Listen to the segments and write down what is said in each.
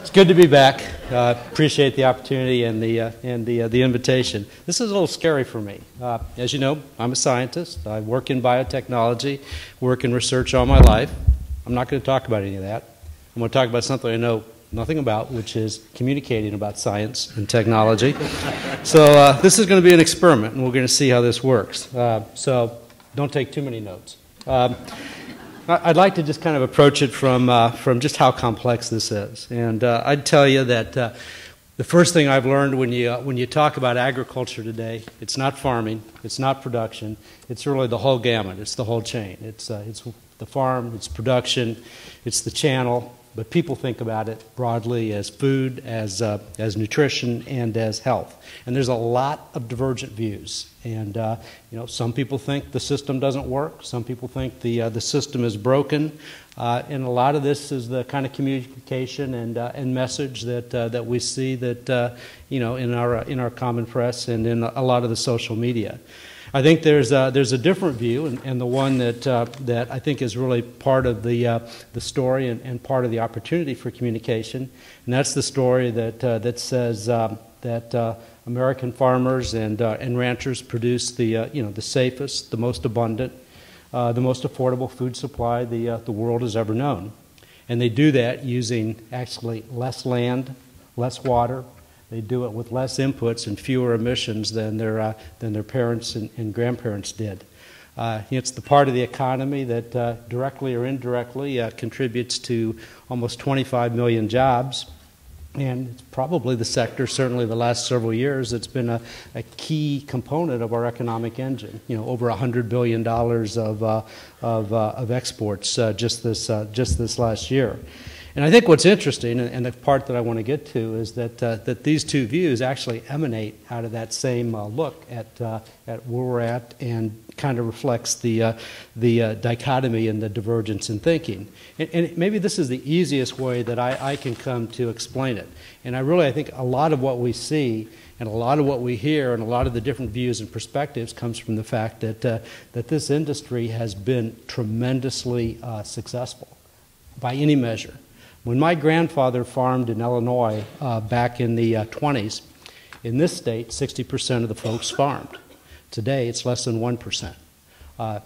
It's good to be back. Appreciate the opportunity and the invitation. This is a little scary for me. As you know, I'm a scientist. I work in biotechnology, work in research all my life. I'm not going to talk about any of that. I'm going to talk about something I know nothing about, which is communicating about science and technology. So this is going to be an experiment, and we're going to see how this works. So don't take too many notes. I'd like to just kind of approach it from just how complex this is. And I'd tell you that the first thing I've learned when you talk about agriculture today, it's not farming, it's not production, it's really the whole gamut, it's the whole chain. It's the farm, it's production, it's the channel, but people think about it broadly as food, as nutrition, and as health. And there's a lot of divergent views. And you know, some people think the system doesn't work. Some people think the system is broken. And a lot of this is the kind of communication and message that we see that you know, in our common press and in a lot of the social media. I think there's a different view, and the one that I think is really part of the story and part of the opportunity for communication, and that's the story that says that American farmers and ranchers produce the the safest, the most abundant, the most affordable food supply the world has ever known, and they do that using actually less land, less water. They do it with less inputs and fewer emissions than their parents and grandparents did. It's the part of the economy that directly or indirectly contributes to almost 25 million jobs. And it's probably the sector, certainly the last several years, that's been a key component of our economic engine. You know, over $100 billion of exports just this last year. And I think what's interesting, and the part that I want to get to, is that these two views actually emanate out of that same look at where we're at, and kind of reflects the dichotomy and the divergence in thinking. And maybe this is the easiest way that I can come to explain it. And I think a lot of what we see and a lot of what we hear and a lot of the different views and perspectives comes from the fact that this industry has been tremendously successful by any measure. When my grandfather farmed in Illinois back in the 20s, in this state, 60% of the folks farmed. Today, it's less than 1%.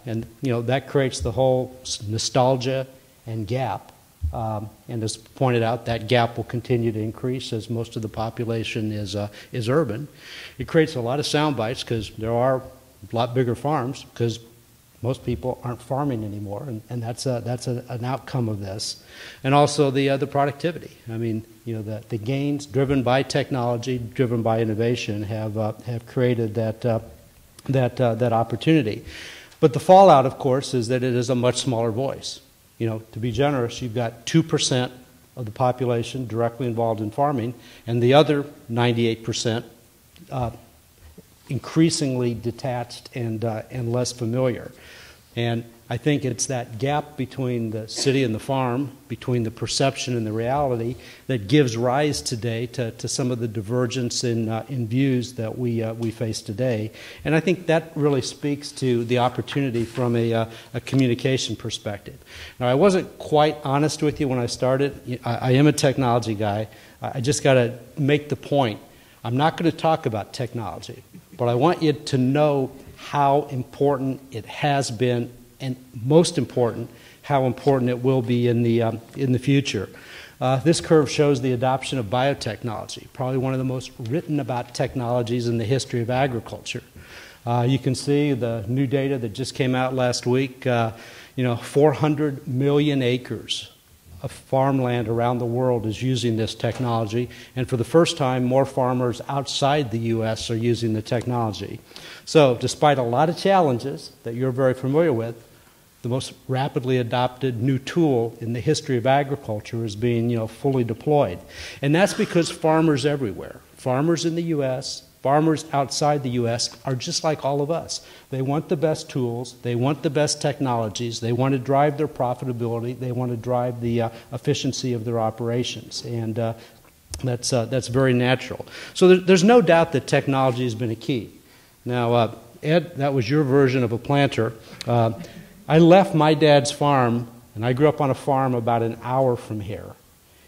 And you know, that creates the whole nostalgia and gap. And as pointed out, that gap will continue to increase as most of the population is urban. It creates a lot of sound bites because there are a lot bigger farms, because most people aren't farming anymore, and that's an outcome of this. And also the productivity. I mean, you know, the gains driven by technology, driven by innovation, have created that opportunity. But the fallout, of course, is that it is a much smaller voice. You know, to be generous, you've got 2% of the population directly involved in farming, and the other 98% increasingly detached and less familiar. And I think it's that gap between the city and the farm, between the perception and the reality, that gives rise today to some of the divergence in views that we face today. And I think that really speaks to the opportunity from a communication perspective. Now, I wasn't quite honest with you when I started. I am a technology guy. I just got to make the point. I'm not going to talk about technology, but I want you to know how important it has been, and most important, how important it will be in the future. This curve shows the adoption of biotechnology, probably one of the most written about technologies in the history of agriculture. You can see the new data that just came out last week. 400 million acres of farmland around the world is using this technology, and for the first time, more farmers outside the U.S. are using the technology. So, despite a lot of challenges that you're very familiar with, the most rapidly adopted new tool in the history of agriculture is being, fully deployed. And that's because farmers everywhere, farmers in the U.S., farmers outside the U.S. are just like all of us. They want the best tools, they want the best technologies, they want to drive their profitability, they want to drive the efficiency of their operations, and that's very natural. So there's no doubt that technology has been a key. Now, Ed, that was your version of a planter. I left my dad's farm, and I grew up on a farm about an hour from here.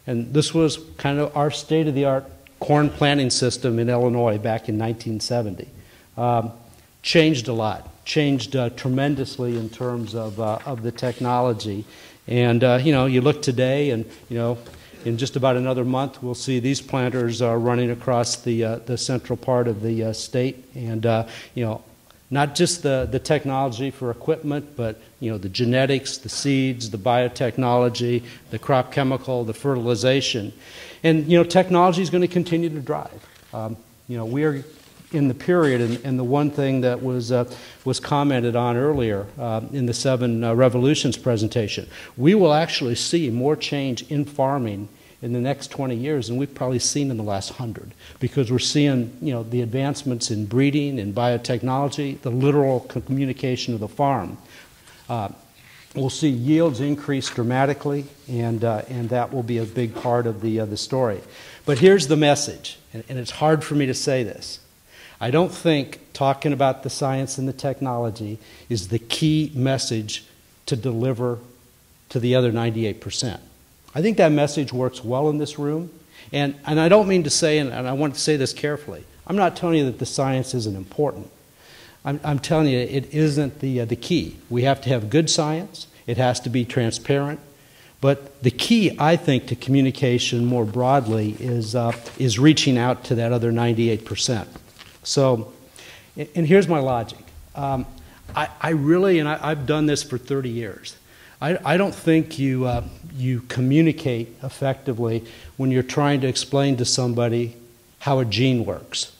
And this was kind of our state-of-the-art corn planting system in Illinois back in 1970. Changed a lot, changed tremendously in terms of the technology. And, you know, you look today and, you know, in just about another month, we'll see these planters running across the central part of the state. And, you know, not just the technology for equipment, but, you know, the genetics, the seeds, the biotechnology, the crop chemical, the fertilization. And, you know, technology is going to continue to drive. You know, we are in the period, and the one thing that was commented on earlier in the 7 Revolutions presentation, we will actually see more change in farming in the next 20 years than we've probably seen in the last 100, because we're seeing, you know, the advancements in breeding and biotechnology, the literal communication of the farm. We'll see yields increase dramatically, and that will be a big part of the story. But here's the message, and it's hard for me to say this. I don't think talking about the science and the technology is the key message to deliver to the other 98%. I think that message works well in this room, and I don't mean to say, and I want to say this carefully, I'm not telling you that the science isn't important. I'm telling you it isn't the key. We have to have good science. It has to be transparent. But the key, I think, to communication more broadly is reaching out to that other 98%. So, and here's my logic. I really, and I've done this for 30 years, I don't think you communicate effectively when you're trying to explain to somebody how a gene works.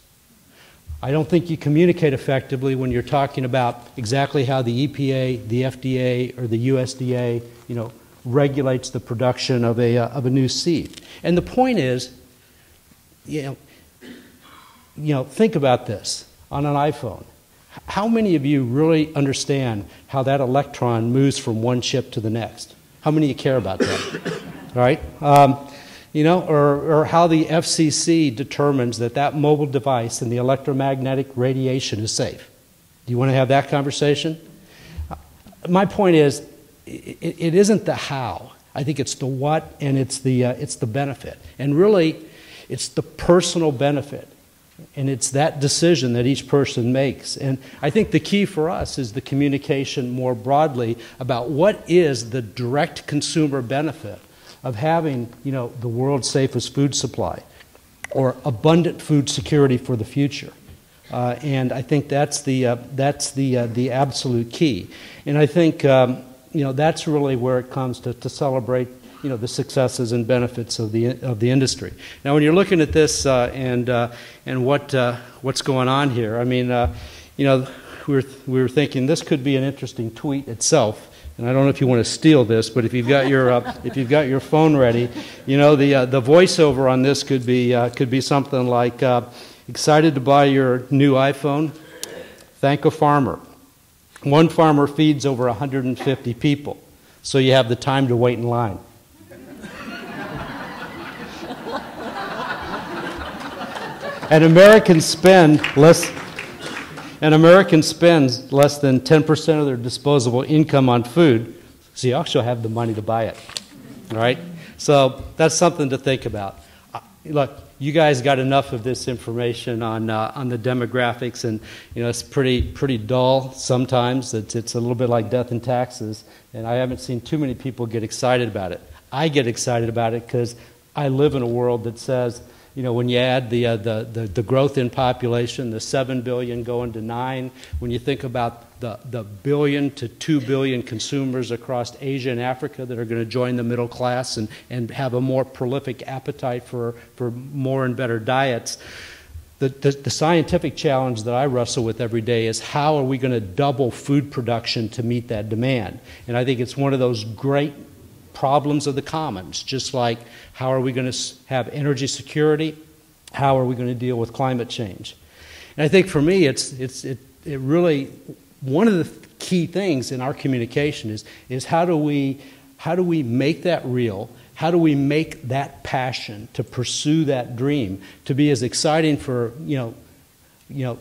I don't think you communicate effectively when you're talking about exactly how the EPA, the FDA, or the USDA, you know, regulates the production of a new seed. And the point is, you know, think about this on an iPhone. How many of you really understand how that electron moves from one chip to the next? How many of you care about that? Right? You know, or how the FCC determines that mobile device and the electromagnetic radiation is safe. Do you want to have that conversation? My point is, it isn't the how. I think it's the what, and it's the benefit. And really, it's the personal benefit. And it's that decision that each person makes. And I think the key for us is the communication more broadly about what is the direct consumer benefit of having, you know, the world's safest food supply or abundant food security for the future. And I think that's the absolute key. And I think, you know, that's really where it comes to celebrate, you know, the successes and benefits of the industry. Now, when you're looking at this and what's going on here, I mean, you know, we were thinking this could be an interesting tweet itself. And I don't know if you want to steal this, but if you've got your phone ready, you know, the voiceover on this could be something like, "Excited to buy your new iPhone? Thank a farmer. One farmer feeds over 150 people, so you have the time to wait in line." And Americans spends less than 10% of their disposable income on food, so you also have the money to buy it, all right? So that's something to think about. Look, you guys got enough of this information on the demographics, and you know it's pretty dull sometimes. It's a little bit like death and taxes, and I haven't seen too many people get excited about it. I get excited about it because I live in a world that says, you know, when you add the growth in population, the 7 billion going to 9, when you think about the billion to 2 billion consumers across Asia and Africa that are going to join the middle class and have a more prolific appetite for more and better diets, the scientific challenge that I wrestle with every day is how are we going to double food production to meet that demand? And I think it's one of those great problems of the commons, just like how are we going to have energy security, how are we going to deal with climate change. And I think for me it really, one of the key things in our communication is how do we make that real, how do we make that passion to pursue that dream to be as exciting for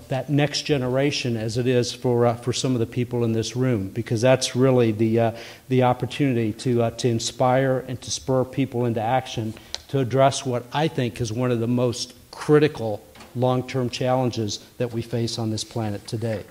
that next generation as it is for some of the people in this room, because that's really the opportunity to inspire and to spur people into action to address what I think is one of the most critical long-term challenges that we face on this planet today.